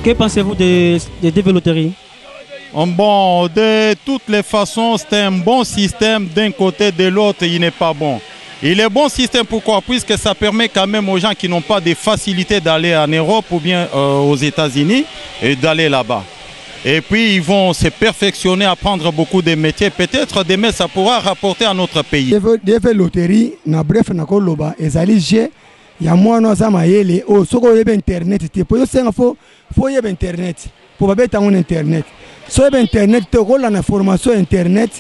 Que pensez-vous des développeries? Bon, de toutes les façons, c'est un bon système d'un côté, de l'autre, il n'est pas bon. Il est bon système, pourquoi? Puisque ça permet quand même aux gens qui n'ont pas de facilité d'aller en Europe ou bien aux États-Unis et d'aller là-bas. Et puis ils vont se perfectionner, apprendre beaucoup de métiers. Peut-être demain ça pourra rapporter à notre pays. Des loteries, na bref na koloba, ezali je, ya mwana za mayele, o soko yebe internet te, po yo senga fo yebe internet, po babeta on internet. So yebe internet te ko la na formation internet,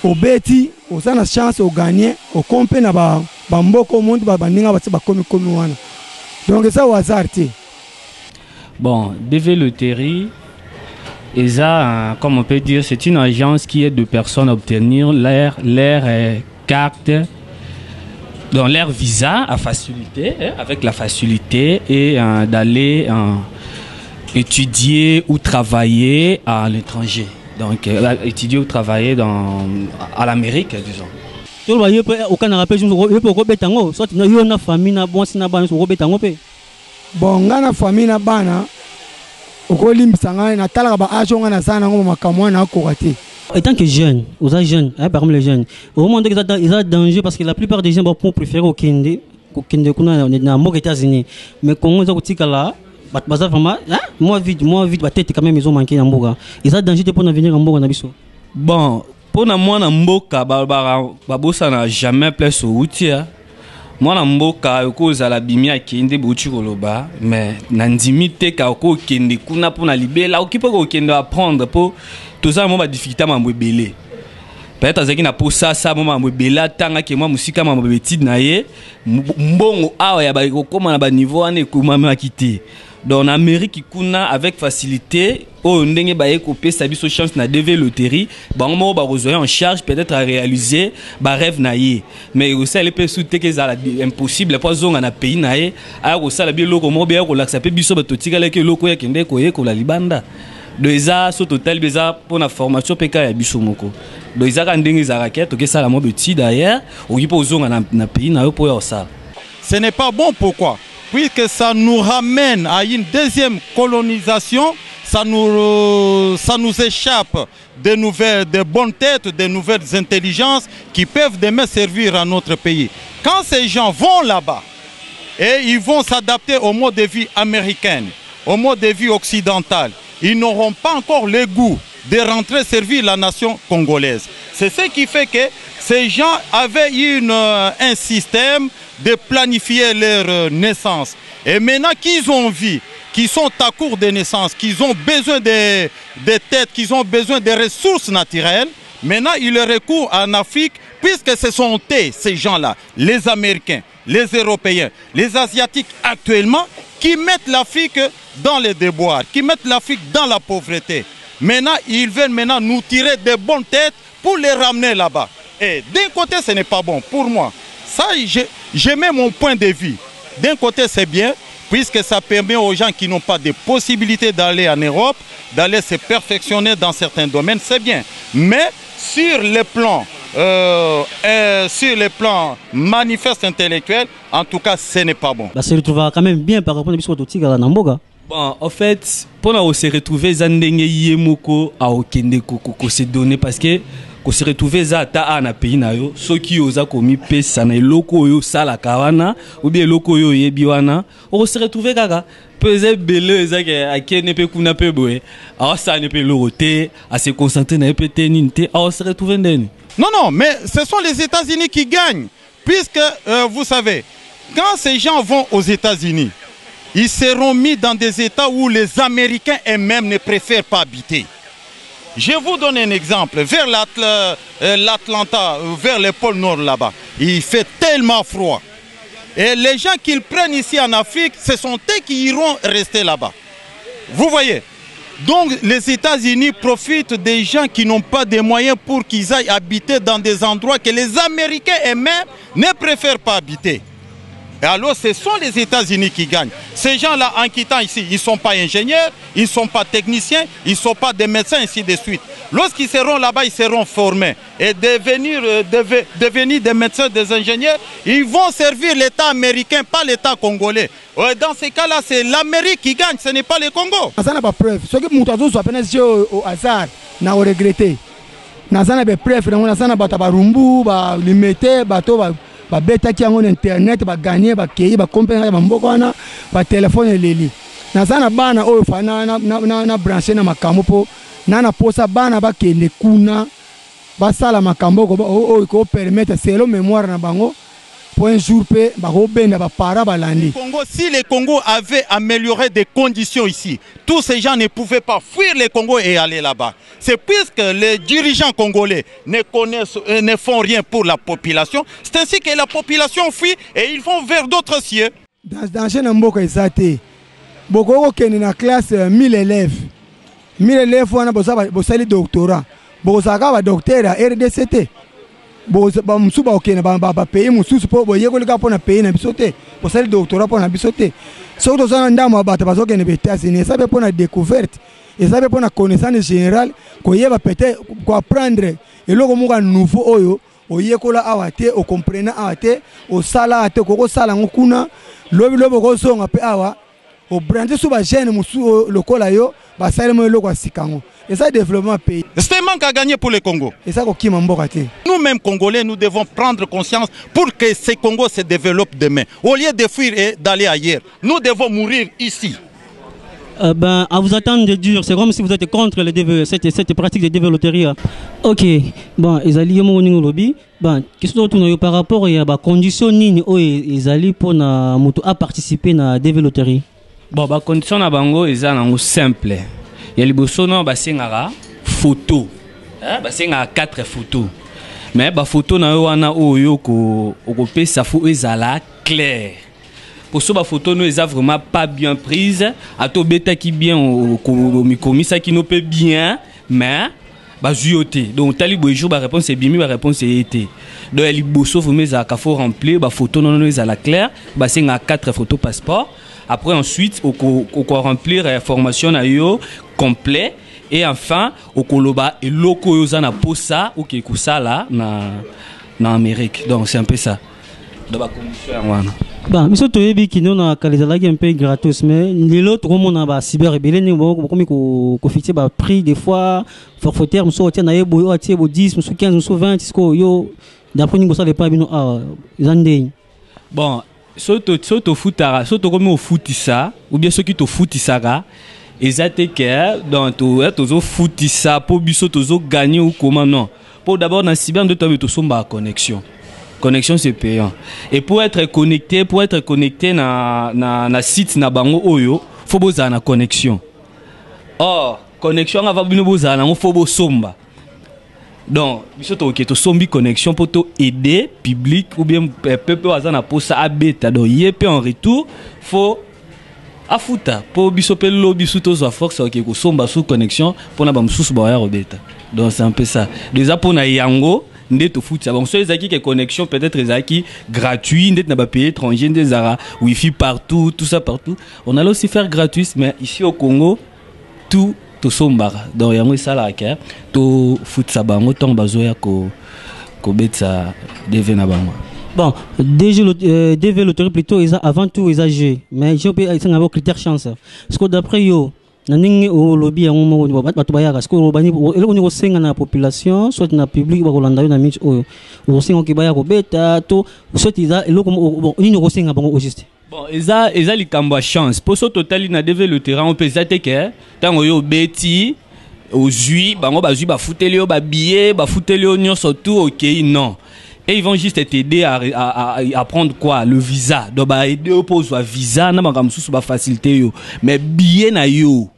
o beti, o sana chance o gagner, o kompe na ba mboko monde ba baninga ba komi wana. Donc ça au hasard te. Bon, DV Loterie, ESA, comme on peut dire, c'est une agence qui aide de personnes à obtenir leur carte, dans leur visa à facilité, avec la facilité et d'aller étudier ou travailler à l'étranger. Donc, étudier ou travailler à l'Amérique, disons. Bon, ngana famille na bana. Étant que jeune, aux jeunes, par exemple les jeunes, au moment où ils ont danger parce que la plupart des gens vont préférer au Kende aux États-Unis. Mais Congo, ils ont là, vraiment, moi vite, tête quand même ils ont manqué en Mboga. Ils ont danger pour venir en Mboga. Bon, pour moi en Mboga, Babosa n'a jamais place au routier. Moi na mboka yokoza la bimia kende bochi koloba mais nandimite ka ko kende kuna pona libela okipo ko kende apprendre po tout ça moi ba difficulté mambo belé peut-être azaki na po ça mambo bela tanga ke moi musika mambo betide na ye mbongo awa ya ba ko koma na ba niveau ane ko mama kité dans l'Amérique kuna avec facilité au ndenge ba ye ko pesa biso chance na DV Loterie bango ba rezoyer en charge peut-être à réaliser ba rêve na ye mais aussi les pe souté que ça impossible pas zonga na pays na ye a ko sala bi loko mo be ko laksa pe biso ba totika leke loko ya kende ko ye ko la libanda de ça so total beza pour la formation PK ya biso moko de ça kan ndenge za raquette que ça la mo beti d'ailleurs o kipo zonga na pays na yo pour ya ça. Ce n'est pas bon, pourquoi? Puisque ça nous ramène à une deuxième colonisation, ça nous échappe de bonnes têtes, de nouvelles intelligences qui peuvent demain servir à notre pays. Quand ces gens vont là-bas et ils vont s'adapter au mode de vie américain, au mode de vie occidental, ils n'auront pas encore le goût de rentrer servir la nation congolaise. C'est ce qui fait que ces gens avaient un système de planifier leur naissance. Et maintenant qu'ils ont vu, qu'ils sont à court de naissance, qu'ils ont besoin de têtes, qu'ils ont besoin de ressources naturelles, maintenant ils recourent en Afrique, puisque ce sont ces gens-là, les Américains, les Européens, les Asiatiques actuellement, qui mettent l'Afrique dans les déboires, qui mettent l'Afrique dans la pauvreté. Maintenant, ils veulent nous tirer des bonnes têtes pour les ramener là-bas. Et d'un côté, ce n'est pas bon pour moi. Ça, je mets mon point de vue. D'un côté, c'est bien, puisque ça permet aux gens qui n'ont pas de possibilité d'aller en Europe, d'aller se perfectionner dans certains domaines, c'est bien. Mais sur le plan manifeste intellectuel, en tout cas, ce n'est pas bon. Ça se retrouve quand même bien par rapport à Namboga. Bon, en fait, pour se retrouver, Zandenge Yemoko a okende ko se donner parce que ko se retrouver za ta na pays na yo soki oza komi pesa na loko yo sala kawana ou bien loko yo yebi wana o se retrouver kaka pese belé za ke akene pe kuna pe boye a ça ne pe loroté à se concentrer na pe teninte a se retrouver ndeni. Non, mais ce sont les États-Unis qui gagnent puisque vous savez quand ces gens vont aux États-Unis ils seront mis dans des États où les Américains eux-mêmes ne préfèrent pas habiter. Je vous donne un exemple. Vers l'Atlanta, vers le pôle Nord là-bas, il fait tellement froid. Et les gens qu'ils prennent ici en Afrique, ce sont eux qui iront rester là-bas. Vous voyez? Donc les États-Unis profitent des gens qui n'ont pas de moyens pour qu'ils aillent habiter dans des endroits que les Américains eux-mêmes ne préfèrent pas habiter. Et alors, ce sont les États-Unis qui gagnent. Ces gens-là, en quittant ici, ils ne sont pas ingénieurs, ils ne sont pas techniciens, ils ne sont pas des médecins, ainsi de suite. Lorsqu'ils seront là-bas, ils seront formés. Et devenir des médecins, des ingénieurs, ils vont servir l'État américain, pas l'État congolais. Dans ces cas-là, c'est l'Amérique qui gagne, ce n'est pas le Congo. Ça n'a pas preuve. Ce que Moutazo soit pénalisé au hasard, n'a pas regretté. N'a pas preuve, n'a pas rumbu, limité, bateau, ba beta ki yango internet ba gagner ba kei ba compagnie ba mboko wana ba téléphone leli na sana bana oyo fa na brancher na makambo po na posa bana ba kende kuna ba sala makambo ko oyo ko permettre selo mémoire na bango pour un jour pe ba ko benda ba para ba landi. Congo, si le Congo avait amélioré des conditions ici, tous ces gens ne pouvaient pas fuir le Congo et aller là-bas. C'est puisque les dirigeants congolais ne font rien pour la population, c'est ainsi que la population fuit et ils vont vers d'autres cieux. Dans chez Namboka Isate, Boko qui est dans la classe 1000 élèves. 1000 élèves, on a besoin de doctorat. Boko a docteur à RDCT. Musuba okene ba pays mususu po boye ko lika pona pays na bisote po sali doctorat pona bisote so to zana ndama ba tabazo kene États-Unis ça be pona découverte et ça be pona connaissance générale ko yeba peut-être ko apprendre et loko muka nouveau oyo oyekola awate o comprendre awate o sala ate ko sala ngokuna lobi ko songa pe awa o brandi suba jeune musu lokola yo ba sala mo loko asikango. Et ça, développement pays. C'est un manque à gagner pour le Congo. Et ça, nous-mêmes, Congolais, nous devons prendre conscience pour que ce Congo se développe demain. Au lieu de fuir et d'aller ailleurs, nous devons mourir ici. À vous attendre de dur, c'est comme si vous êtes contre cette pratique de développerie. Ok, bon, ils allaient au lobby. Bon, qu'est-ce que par rapport à la condition ils allaient pour participer à la développerie? Bon, la condition na bango est simple. Il y a les bossons basengara photo. Basengara 4 photos. Mais ba photo na yo wana oyo ko pesa fo ezala clair. Pour ça ba photo no eza vraiment pas bien prise, ato beta ki bien au mikomisa qui no peut bien, mais ba juyoté. Donc tali bojo ba réponse est bien, ba réponse est été. Donc les bossons faut remplir ba photo no ezala clair, basengara 4 photos passeport. Après ensuite on remplir information na yo complet et enfin au koloba et loko yoza na posa ou qui kusala na Amérique. Donc c'est un peu ça. Dans la commission wana. Bah monsieur toyebi kino na kalizala un peu gratos mais les autres comme on a ba cyber rebelle ni comme ko fixer ba prix des fois forfaitaire monsieur tia na yebo atie bo 10 monsieur 15 monsieur 20 siko yo d'après ni ça les pas bino zandei. Bon soto futara soto comme au futisa ou bien ceux qui to futisara exacte que donc to futisa pour biso to gagner ou comment non pour d'abord dans cyber de to somba connexion c'est payant et pour être connecté na site na bango oyo faut boza na connexion or connexion avant bino boza na faut bo somba. Donc, biso to sombi connexion pour te aider public ou bien peuple azana pour ça à bêta. Donc, yep en retour, faut afuta pour biso pe lo biso to zo force ok ko somba sous connexion pour na ba msusu ba ya bêta. Donc, c'est un peu ça. Déjà pour na yango ndé to foot ça. Bon, soit ezaki que connexion peut-être ezaki gratuit, ndé na ba pays étranger des ara wifi partout, tout ça partout. On allait aussi faire gratuit mais ici au Congo tout to sombara donc yango sala ka to foot sa bango ton bazoya ko betsa devena bango. Bon développer plutôt avant tout ils âgés mais je peux ils ont critère chance parce que d'après yo naningi au lobby yango mo bato bayaka parce que robani eloko ni ko senga na population soit na public ba kolanda yo na mitch oyo ko senga ki bayako beta to soit ils eloko bon ni ko senga bango au juste. Bon, eza likambo a chance. Pour ce total na développer le terrain on peut zate que tango yo beti au jui bango ba jui ba futelio ba billet ba futelio nyon surtout OK non. Et ils vont juste t'aider à prendre quoi le visa. Donc ba aider au pose visa na ba mususu ba faciliter yo. Mais billet na yo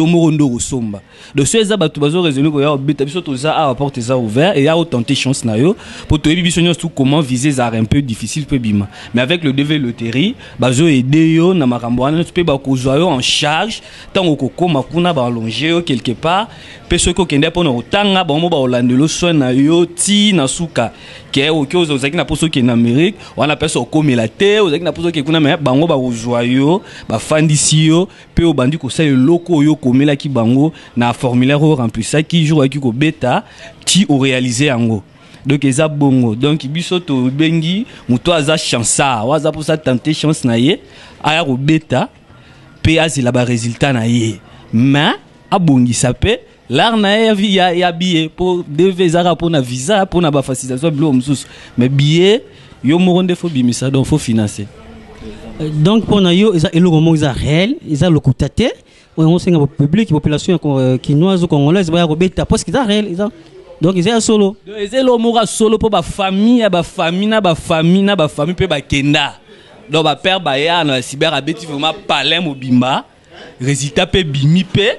morondo osomba. Donc ceux za batu bazo raisonner ko ya beta biso to za a porte za ouvert et ya tenter chance na yo pour to biso tout comment viser ça un peu difficile peu bima. Mais avec le développerie bazo aider yo na makambo wana tu peux ba ko zo yo en charge tant ko koma kuna ba allonger yo quelque part Peso ko kende pour otanga bango ba olandelo soin na yo ti na suka ke oki ozaki na poso ki en Amérique on a peso komela te ozaki na poso ki kuna mais bango ba joyeux ba fandisi yo pe obandi ko sa loko yo komela ki bango na formulaire o remplissa ki jour ki ko beta ti o réaliser yango. Donc eza bongo donc biso to bengi muto aza chansa waza pour ça tenter chance na ye aya ko beta pe azila ba résultat na ye mais abongi sapé l'arna ya billet pour devez pour na visa pour na ba facilitation blom sous mais billet yo moronde faut bimisa donc faut financer donc pour na yo eza eloko mo eza réel eza lokutate on senga public population quinoise congolaise ba ko beta parce que eza réel eza donc eza solo eza lo mora solo pour ba famille na ba famille pe ba kenda donc ba père ba ya na cyber abeti vraiment palais mobimba résultat pe bimi pe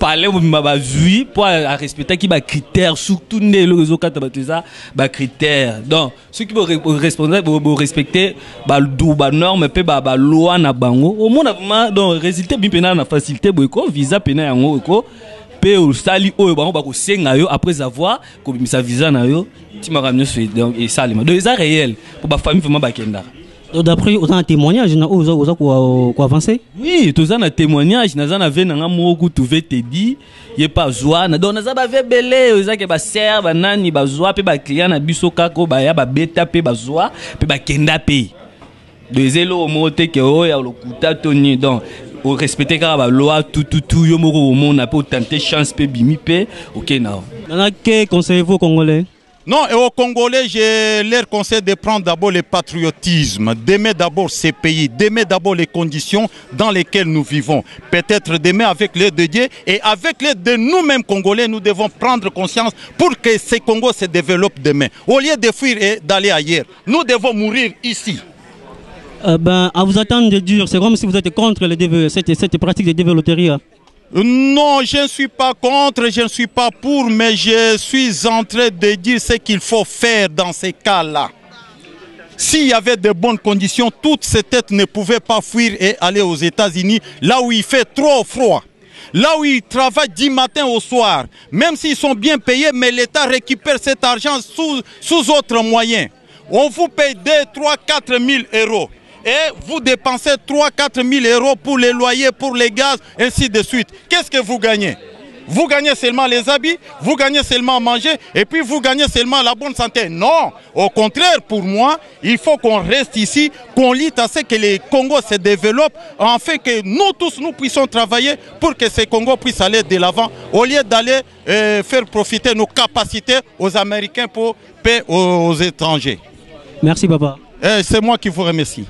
parler bazui pour respecter qui ba critères surtout né le réseau kata bateza ba critères donc ceux qui vont responsable vont respecter ba norme pe ba loi na bango au monde vraiment donc résultat bien pena na facilité boyko visa pena yango ko pe au sali oyo bango ba ko senga yo après avoir ko bimisa visa na yo ti makamyo donc et ça donc ça réel pour ba famille vraiment ba kenda. D'après vous avez un témoignage pour avancer? Oui, tout ça un témoignage, nous avons vu un mot que tu veux te dire, il pas joie, donc nous avons vu belé, nous avons serre, banani, bazoa, pe ba client na biso kako ba ya ba beta pe bazoa, pe ba kenda pe. Deux élo moté que oh ya le kuta toni donc au respecter car ba loi tout yo moko au monde pour tenter chance pe bimi pe, OK now. Nana que conseillez-vous Congolais? Non, et aux Congolais, je leur conseille de prendre d'abord le patriotisme, d'aimer d'abord ces pays, d'aimer d'abord les conditions dans lesquelles nous vivons. Peut-être d'aimer avec l'aide de Dieu et avec l'aide de nous-mêmes Congolais, nous devons prendre conscience pour que ce Congo se développe demain. Au lieu de fuir et d'aller ailleurs, nous devons mourir ici. À vous attendre de dur, c'est comme si vous êtes contre cette pratique de développerie. Non, je ne suis pas contre, je ne suis pas pour, mais je suis en train de dire ce qu'il faut faire dans ces cas-là. S'il y avait de bonnes conditions, toutes ces têtes ne pouvaient pas fuir et aller aux États-Unis, là où il fait trop froid. Là où ils travaillent du matin au soir, même s'ils sont bien payés, mais l'État récupère cet argent sous autres moyens. On vous paye 2, 3, 4 000 euros. Et vous dépensez 3-4 000 euros pour les loyers, pour les gaz, ainsi de suite. Qu'est-ce que vous gagnez? Vous gagnez seulement les habits, vous gagnez seulement à manger, et puis vous gagnez seulement la bonne santé. Non, au contraire, pour moi, il faut qu'on reste ici, qu'on lutte à ce que les Congos se développent, afin que nous tous, nous puissions travailler pour que ces Congos puissent aller de l'avant, au lieu d'aller faire profiter nos capacités aux Américains pour payer aux étrangers. Merci, papa. C'est moi qui vous remercie.